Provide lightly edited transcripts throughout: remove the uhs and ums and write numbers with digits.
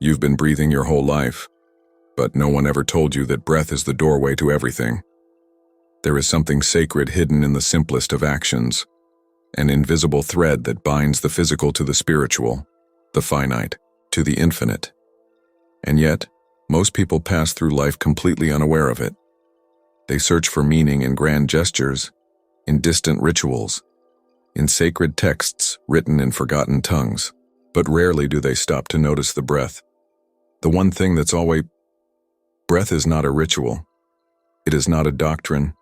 You've been breathing your whole life, but no one ever told you that breath is the doorway to everything. There is something sacred hidden in the simplest of actions, an invisible thread that binds the physical to the spiritual, the finite to the infinite. And yet, most people pass through life completely unaware of it. They search for meaning in grand gestures, in distant rituals, in sacred texts written in forgotten tongues, but rarely do they stop to notice the breath. The one thing that's always... Breath is not a ritual. It is not a doctrine.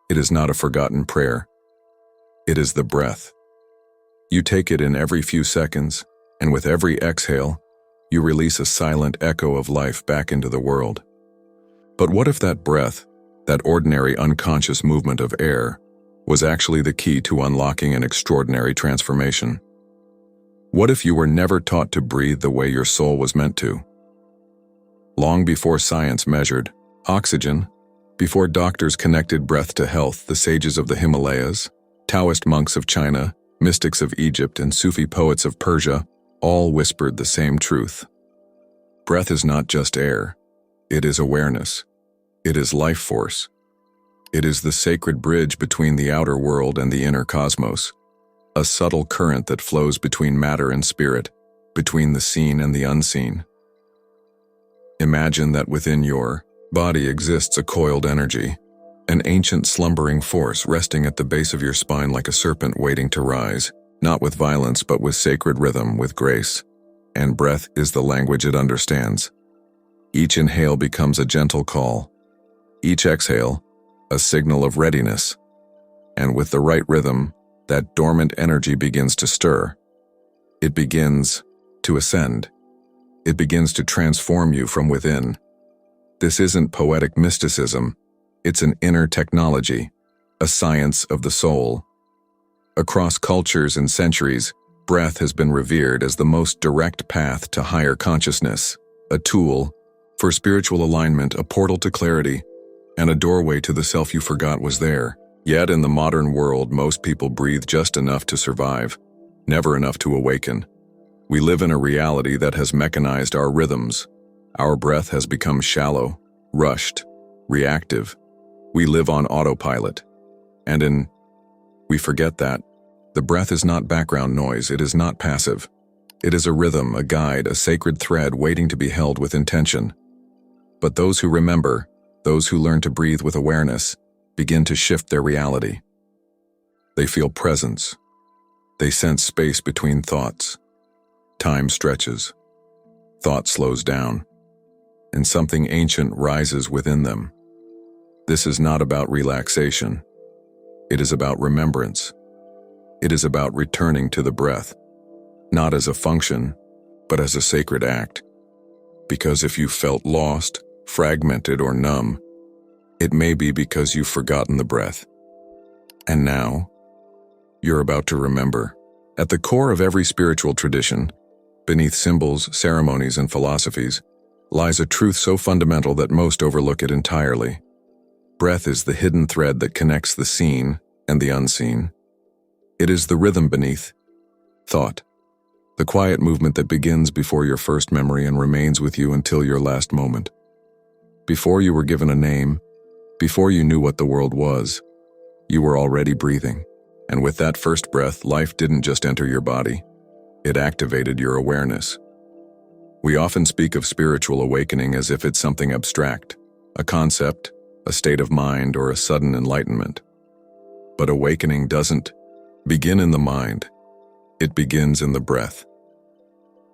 It is not a forgotten prayer. It is the breath. You take it in every few seconds, and with every exhale, you release a silent echo of life back into the world. But what if that breath, that ordinary unconscious movement of air, was actually the key to unlocking an extraordinary transformation? What if you were never taught to breathe the way your soul was meant to? Long before science measured oxygen, before doctors connected breath to health, the sages of the Himalayas, Taoist monks of China, mystics of Egypt, and Sufi poets of Persia all whispered the same truth. Breath is not just air. It is awareness. It is life force. It is the sacred bridge between the outer world and the inner cosmos, a subtle current that flows between matter and spirit, between the seen and the unseen. Imagine that within your body exists a coiled energy, an ancient slumbering force resting at the base of your spine like a serpent waiting to rise, not with violence but with sacred rhythm, with grace. And breath is the language it understands. Each inhale becomes a gentle call. Each exhale, a signal of readiness. And with the right rhythm, that dormant energy begins to stir. It begins to ascend. It begins to transform you from within. This isn't poetic mysticism. It's an inner technology, a science of the soul. Across cultures and centuries, breath has been revered as the most direct path to higher consciousness, a tool for spiritual alignment, a portal to clarity, and a doorway to the self you forgot was there. Yet in the modern world, most people breathe just enough to survive, never enough to awaken. We live in a reality that has mechanized our rhythms. Our breath has become shallow, rushed, reactive. We live on autopilot. And we forget that the breath is not background noise, it is not passive. It is a rhythm, a guide, a sacred thread waiting to be held with intention. But those who remember, those who learn to breathe with awareness, begin to shift their reality. They feel presence. They sense space between thoughts. Time stretches. Thought slows down. And something ancient rises within them. This is not about relaxation. It is about remembrance. It is about returning to the breath, not as a function, but as a sacred act. Because if you felt lost, fragmented, or numb, it may be because you've forgotten the breath. And now, you're about to remember. At the core of every spiritual tradition, beneath symbols, ceremonies, and philosophies, lies a truth so fundamental that most overlook it entirely. Breath is the hidden thread that connects the seen and the unseen. It is the rhythm beneath thought, the quiet movement that begins before your first memory and remains with you until your last moment. Before you were given a name, before you knew what the world was, you were already breathing. And with that first breath, life didn't just enter your body. It activated your awareness. We often speak of spiritual awakening as if it's something abstract, a concept, a state of mind, or a sudden enlightenment. But awakening doesn't begin in the mind. It begins in the breath.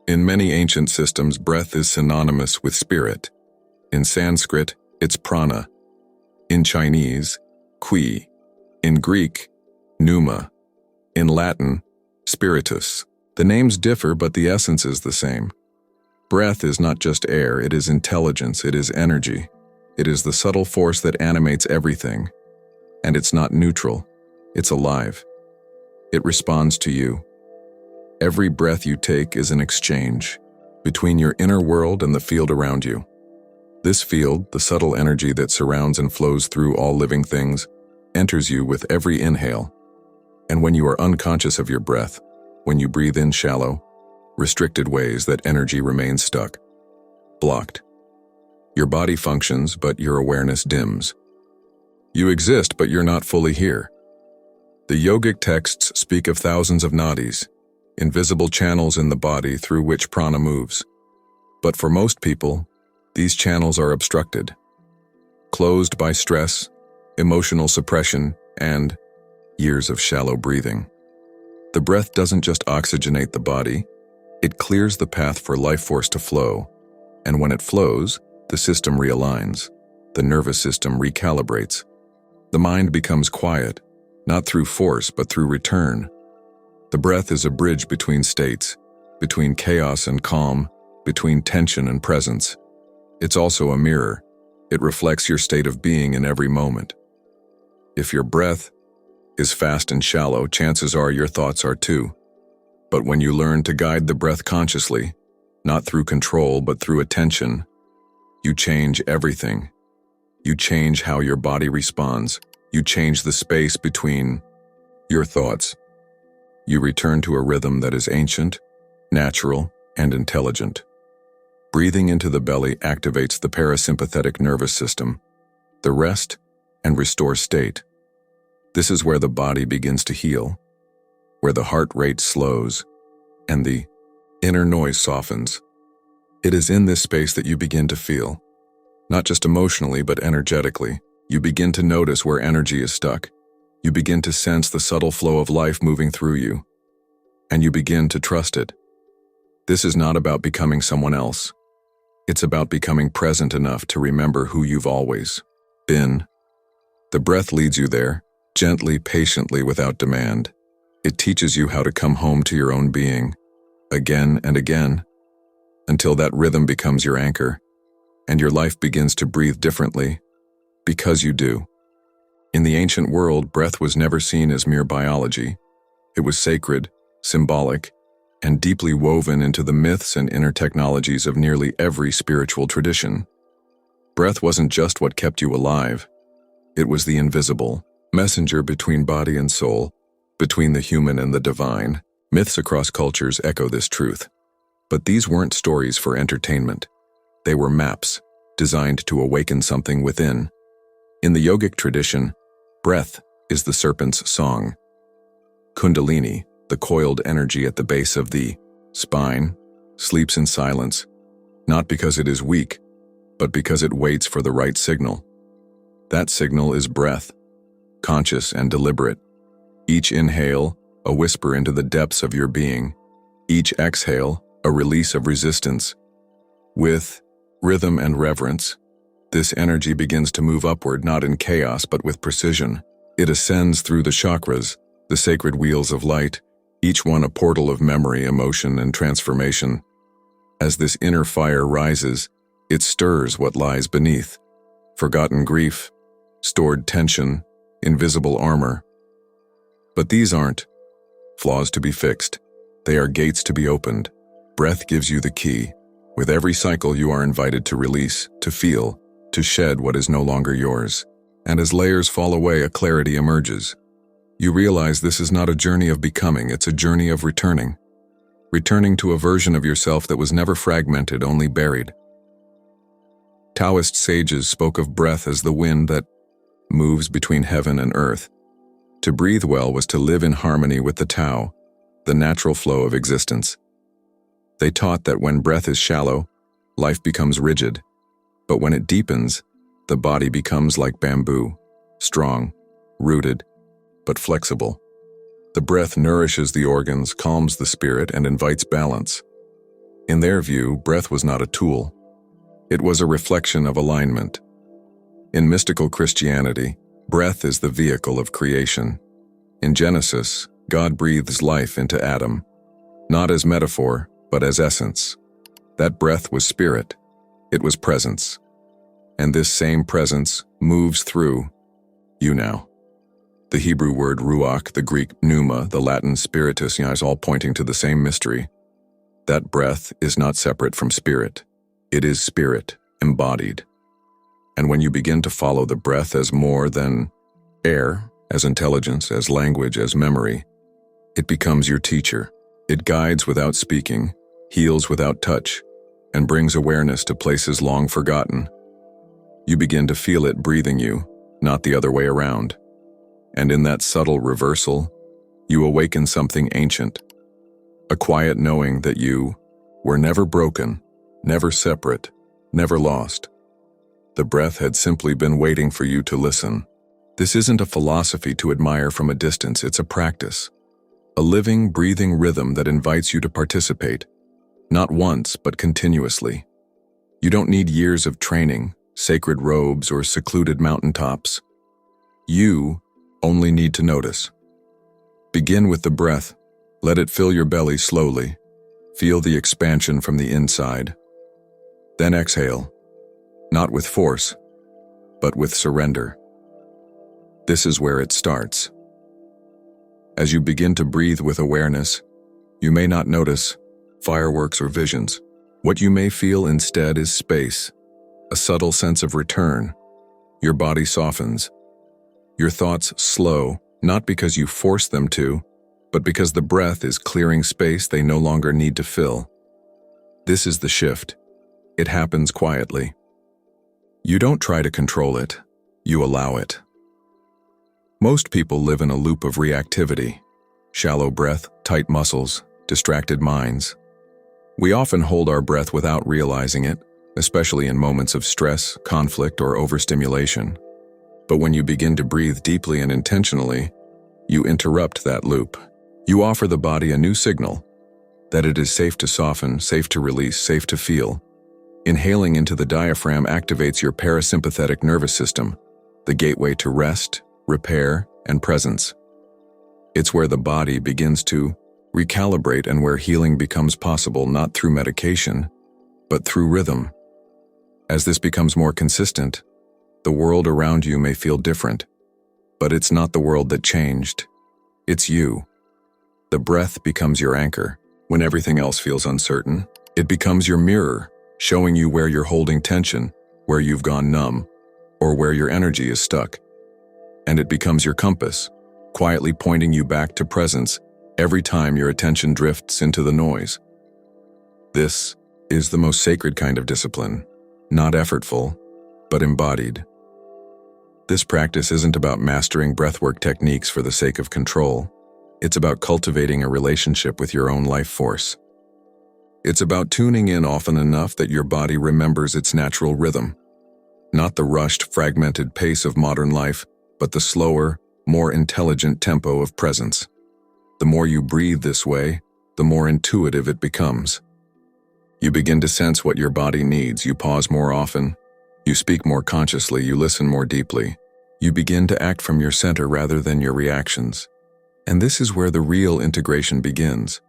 In many ancient systems, breath is synonymous with spirit. In Sanskrit, it's prana. In Chinese, qi. In Greek, pneuma. In Latin, spiritus. The names differ, but the essence is the same. Breath is not just air, it is intelligence, it is energy. It is the subtle force that animates everything. And it's not neutral, it's alive. It responds to you. Every breath you take is an exchange between your inner world and the field around you. This field, the subtle energy that surrounds and flows through all living things, enters you with every inhale. And when you are unconscious of your breath, when you breathe in shallow, restricted ways, that energy remains stuck. blocked. Your body functions, but your awareness dims. You exist, but you're not fully here. The yogic texts speak of thousands of nadis, invisible channels in the body through which prana moves. But for most people, these channels are obstructed, closed by stress, emotional suppression, and years of shallow breathing. The breath doesn't just oxygenate the body, it clears the path for life force to flow, and when it flows, the system realigns, the nervous system recalibrates. The mind becomes quiet, not through force but through return. The breath is a bridge between states, between chaos and calm, between tension and presence. It's also a mirror. It reflects your state of being in every moment. If your breath is fast and shallow, chances are your thoughts are too. But when you learn to guide the breath consciously, not through control but through attention, you change everything. You change how your body responds. You change the space between your thoughts. You return to a rhythm that is ancient, natural, and intelligent. Breathing into the belly activates the parasympathetic nervous system, the rest and restore state. This is where the body begins to heal, where the heart rate slows, and the inner noise softens. It is in this space that you begin to feel, not just emotionally but energetically. You begin to notice where energy is stuck. You begin to sense the subtle flow of life moving through you, and you begin to trust it. This is not about becoming someone else. It's about becoming present enough to remember who you've always been. The breath leads you there, gently, patiently, without demand. It teaches you how to come home to your own being, again and again, until that rhythm becomes your anchor, and your life begins to breathe differently, because you do. In the ancient world, breath was never seen as mere biology. It was sacred, symbolic, and deeply woven into the myths and inner technologies of nearly every spiritual tradition. Breath wasn't just what kept you alive. It was the invisible messenger between body and soul, between the human and the divine. Myths across cultures echo this truth. But these weren't stories for entertainment. They were maps, designed to awaken something within. In the yogic tradition, breath is the serpent's song. Kundalini, the coiled energy at the base of the spine, sleeps in silence, not because it is weak, but because it waits for the right signal. That signal is breath, conscious and deliberate. Each inhale, a whisper into the depths of your being. Each exhale, a release of resistance. With rhythm and reverence, this energy begins to move upward, not in chaos but with precision. It ascends through the chakras, the sacred wheels of light, each one a portal of memory, emotion, and transformation. As this inner fire rises, it stirs what lies beneath. Forgotten grief, stored tension, invisible armor. But these aren't flaws to be fixed. They are gates to be opened. Breath gives you the key. With every cycle, you are invited to release, to feel, to shed what is no longer yours. And as layers fall away, a clarity emerges. You realize this is not a journey of becoming, it's a journey of returning. Returning to a version of yourself that was never fragmented, only buried. Taoist sages spoke of breath as the wind that moves between heaven and earth. To breathe well was to live in harmony with the Tao, the natural flow of existence. They taught that when breath is shallow, life becomes rigid, but when it deepens, the body becomes like bamboo, strong, rooted, but flexible. The breath nourishes the organs, calms the spirit, and invites balance. In their view, breath was not a tool. It was a reflection of alignment. In mystical Christianity, breath is the vehicle of creation. In Genesis, God breathes life into Adam, not as metaphor, but as essence. That breath was spirit. It was presence. And this same presence moves through you now. The Hebrew word ruach, the Greek pneuma, the Latin spiritus, is all pointing to the same mystery. That breath is not separate from spirit. It is spirit, embodied. And when you begin to follow the breath as more than air, as intelligence, as language, as memory, it becomes your teacher. It guides without speaking, heals without touch, and brings awareness to places long forgotten. You begin to feel it breathing you, not the other way around. And in that subtle reversal, you awaken something ancient, a quiet knowing that you were never broken, never separate, never lost. The breath had simply been waiting for you to listen. This isn't a philosophy to admire from a distance, it's a practice. A living, breathing rhythm that invites you to participate, not once, but continuously. You don't need years of training, sacred robes, or secluded mountaintops. You only need to notice. Begin with the breath. Let it fill your belly slowly. Feel the expansion from the inside. Then exhale, not with force, but with surrender. This is where it starts. As you begin to breathe with awareness, you may not notice fireworks or visions. What you may feel instead is space, a subtle sense of return. Your body softens. Your thoughts slow, not because you force them to, but because the breath is clearing space they no longer need to fill. This is the shift. It happens quietly. You don't try to control it, you allow it. Most people live in a loop of reactivity, shallow breath, tight muscles, distracted minds. We often hold our breath without realizing it, especially in moments of stress, conflict, or overstimulation. But when you begin to breathe deeply and intentionally, you interrupt that loop. You offer the body a new signal, that it is safe to soften, safe to release, safe to feel. Inhaling into the diaphragm activates your parasympathetic nervous system, the gateway to rest, repair, and presence. It's where the body begins to recalibrate and where healing becomes possible not through medication, but through rhythm. As this becomes more consistent, the world around you may feel different, but it's not the world that changed. It's you. The breath becomes your anchor. When everything else feels uncertain, it becomes your mirror, showing you where you're holding tension, where you've gone numb, or where your energy is stuck. And it becomes your compass, quietly pointing you back to presence every time your attention drifts into the noise. This is the most sacred kind of discipline, not effortful, but embodied. This practice isn't about mastering breathwork techniques for the sake of control. It's about cultivating a relationship with your own life force. It's about tuning in often enough that your body remembers its natural rhythm, not the rushed, fragmented pace of modern life, but the slower, more intelligent tempo of presence. The more you breathe this way, the more intuitive it becomes. You begin to sense what your body needs. You pause more often. You speak more consciously. You listen more deeply. You begin to act from your center rather than your reactions. And this is where the real integration begins,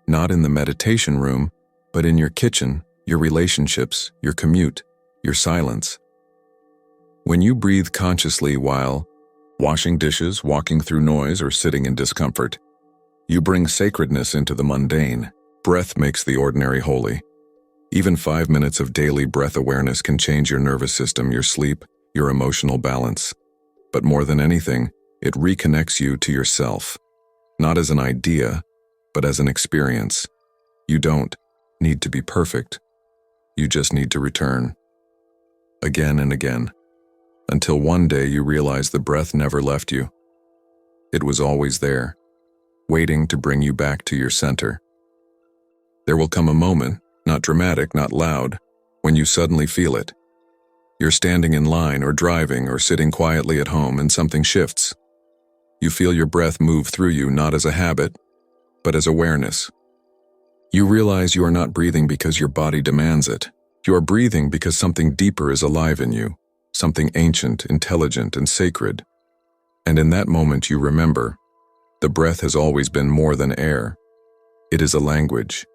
not in the meditation room, but in your kitchen, your relationships, your commute, your silence. When you breathe consciously while washing dishes, walking through noise, or sitting in discomfort, you bring sacredness into the mundane. Breath makes the ordinary holy. Even 5 minutes of daily breath awareness can change your nervous system, your sleep, your emotional balance. But more than anything, it reconnects you to yourself. Not as an idea, but as an experience. You don't need to be perfect. You just need to return. Again and again. Until one day you realize the breath never left you. It was always there, waiting to bring you back to your center. There will come a moment, not dramatic, not loud, when you suddenly feel it. You're standing in line or driving or sitting quietly at home and something shifts. You feel your breath move through you not as a habit, but as awareness. You realize you are not breathing because your body demands it. You are breathing because something deeper is alive in you, something ancient, intelligent, and sacred. And in that moment you remember, the breath has always been more than air. It is a language,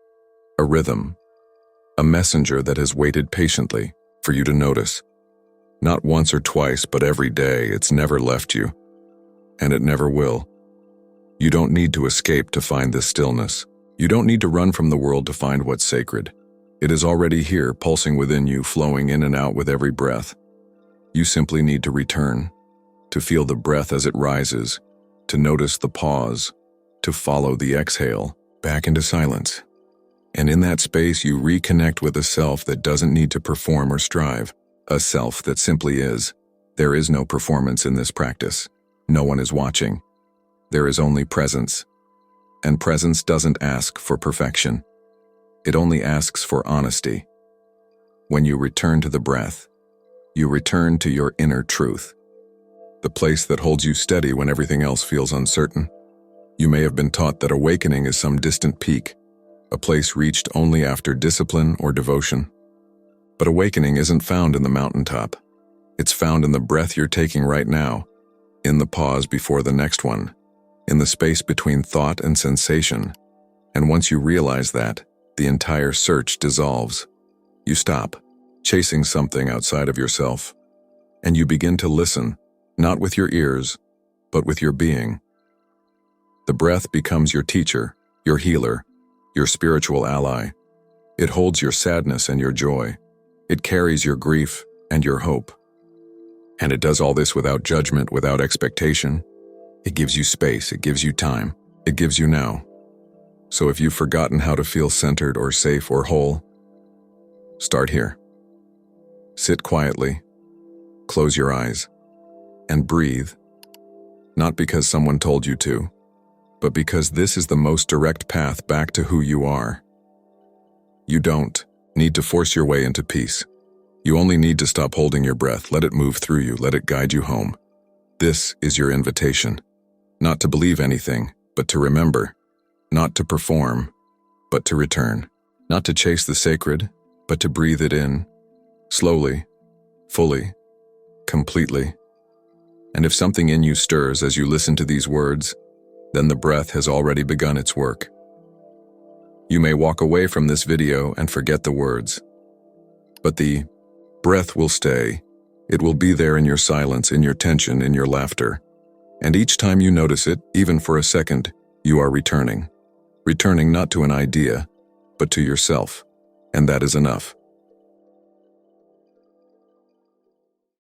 a rhythm, a messenger that has waited patiently for you to notice. Not once or twice, but every day. It's never left you. And it never will. You don't need to escape to find this stillness. You don't need to run from the world to find what's sacred. It is already here, pulsing within you, flowing in and out with every breath. You simply need to return, to feel the breath as it rises, to notice the pause, to follow the exhale back into silence. And in that space, you reconnect with a self that doesn't need to perform or strive, a self that simply is. There is no performance in this practice. No one is watching. There is only presence. And presence doesn't ask for perfection. It only asks for honesty. When you return to the breath, you return to your inner truth, the place that holds you steady when everything else feels uncertain. You may have been taught that awakening is some distant peak, a place reached only after discipline or devotion. But awakening isn't found in the mountaintop. It's found in the breath you're taking right now, in the pause before the next one, in the space between thought and sensation. And once you realize that, the entire search dissolves. You stop chasing something outside of yourself, and you begin to listen, not with your ears, but with your being. The breath becomes your teacher, your healer, your spiritual ally. It holds your sadness and your joy. It carries your grief and your hope. And it does all this without judgment, without expectation. It gives you space, it gives you time, it gives you now. So if you've forgotten how to feel centered or safe or whole, start here. Sit quietly, close your eyes, and breathe. Not because someone told you to, but because this is the most direct path back to who you are. You don't need to force your way into peace. You only need to stop holding your breath, let it move through you, let it guide you home. This is your invitation. Not to believe anything, but to remember. Not to perform, but to return. Not to chase the sacred, but to breathe it in. Slowly, fully, completely. And if something in you stirs as you listen to these words, then the breath has already begun its work. You may walk away from this video and forget the words, but the breath will stay. It will be there in your silence, in your tension, in your laughter. And each time you notice it, even for a second, you are returning. Returning not to an idea, but to yourself. And that is enough.